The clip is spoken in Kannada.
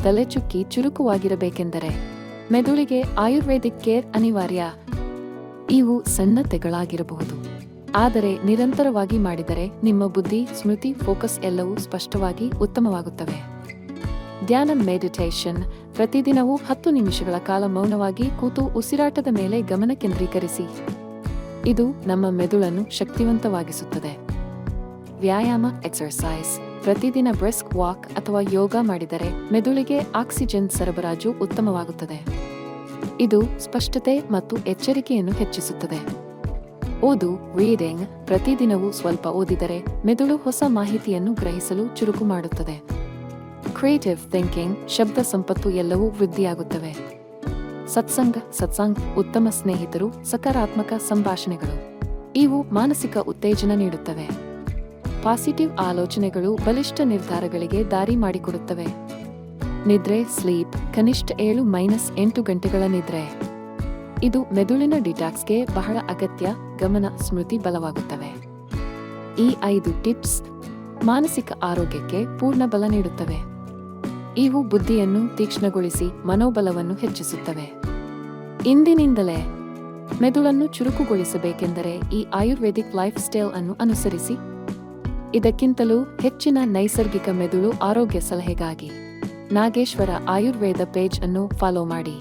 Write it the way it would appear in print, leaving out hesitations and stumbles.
ತಲೆಚುಕ್ಕಿ ಚುರುಕುವಾಗಿರಬೇಕೆಂದರೆ ಮೆದುಳಿಗೆ ಆಯುರ್ವೇದಿಕ್ ಕೇರ್ ಅನಿವಾರ್ಯ. ಇವು ಸಣ್ಣತೆಗಳಾಗಿರಬಹುದು, ಆದರೆ ನಿರಂತರವಾಗಿ ಮಾಡಿದರೆ ನಿಮ್ಮ ಬುದ್ಧಿ, ಸ್ಮೃತಿ, ಫೋಕಸ್ ಎಲ್ಲವೂ ಸ್ಪಷ್ಟವಾಗಿ ಉತ್ತಮವಾಗುತ್ತವೆ. ಧ್ಯಾನ ಮೆಡಿಟೇಷನ್. ಪ್ರತಿದಿನವೂ 10 ನಿಮಿಷಗಳ ಕಾಲ ಮೌನವಾಗಿ ಕೂತು ಉಸಿರಾಟದ ಮೇಲೆ ಗಮನ ಕೇಂದ್ರೀಕರಿಸಿ. ಇದು ನಮ್ಮ ಮೆದುಳನ್ನು ಶಕ್ತಿವಂತವಾಗಿಸುತ್ತದೆ. ವ್ಯಾಯಾಮ ಎಕ್ಸರ್ಸೈಸ್. ಪ್ರತಿದಿನ ಬ್ರಿಸ್ಕ್ ವಾಕ್ ಅಥವಾ ಯೋಗ ಮಾಡಿದರೆ ಮೆದುಳಿಗೆ ಆಕ್ಸಿಜನ್ ಸರಬರಾಜು ಉತ್ತಮವಾಗುತ್ತದೆ. ಇದು ಸ್ಪಷ್ಟತೆ ಮತ್ತು ಎಚ್ಚರಿಕೆಯನ್ನು ಹೆಚ್ಚಿಸುತ್ತದೆ. ಓದು ರೀಡಿಂಗ್. ಪ್ರತಿದಿನವೂ ಸ್ವಲ್ಪ ಓದಿದರೆ ಮೆದುಳು ಹೊಸ ಮಾಹಿತಿಯನ್ನು ಗ್ರಹಿಸಲು ಚುರುಕು ಮಾಡುತ್ತದೆ. Creative thinking. ಶಬ್ದ ಸಂಪತ್ತು ಎಲ್ಲವೂ ವೃದ್ಧಿಯಾಗುತ್ತವೆ. ಸತ್ಸಂಗ್. ಉತ್ತಮ ಸ್ನೇಹಿತರು, ಸಕಾರಾತ್ಮಕ ಸಂಭಾಷಣೆಗಳು ಇವು ಮಾನಸಿಕ ಉತ್ತೇಜನ ನೀಡುತ್ತವೆ. ಪಾಸಿಟಿವ್ ಆಲೋಚನೆಗಳು ಬಲಿಷ್ಠ ನಿರ್ಧಾರಗಳಿಗೆ ದಾರಿ ಮಾಡಿಕೊಡುತ್ತವೆ. ನಿದ್ರೆ ಸ್ಲೀಪ್. ಕನಿಷ್ಠ 7-8 ಗಂಟೆಗಳ ನಿದ್ರೆ. ಇದು ಮೆದುಳಿನ ಡಿಟಾಕ್ಸ್ಗೆ ಬಹಳ ಅಗತ್ಯ. ಗಮನ, ಸ್ಮೃತಿ ಬಲವಾಗುತ್ತವೆ. ಈ 5 ಟಿಪ್ಸ್ ಮಾನಸಿಕ ಆರೋಗ್ಯಕ್ಕೆ ಪೂರ್ಣ ಬಲ ನೀಡುತ್ತವೆ. ಇವು ಬುದ್ಧಿಯನ್ನು ತೀಕ್ಷ್ಣಗೊಳಿಸಿ ಮನೋಬಲವನ್ನು ಹೆಚ್ಚಿಸುತ್ತವೆ. ಇಂದಿನಿಂದಲೇ ಮೆದುಳನ್ನು ಚುರುಕುಗೊಳಿಸಬೇಕೆಂದರೆ ಈ ಆಯುರ್ವೇದಿಕ್ ಲೈಫ್ ಸ್ಟೈಲ್ ಅನ್ನು ಅನುಸರಿಸಿ. ಇದಕ್ಕಿಂತಲೂ ಹೆಚ್ಚಿನ ನೈಸರ್ಗಿಕ ಮೆದುಳು ಆರೋಗ್ಯ ಸಲಹೆಗಾಗಿ ನಾಗೇಶ್ವರ ಆಯುರ್ವೇದ ಪೇಜ್ ಅನ್ನು ಫಾಲೋ ಮಾಡಿ.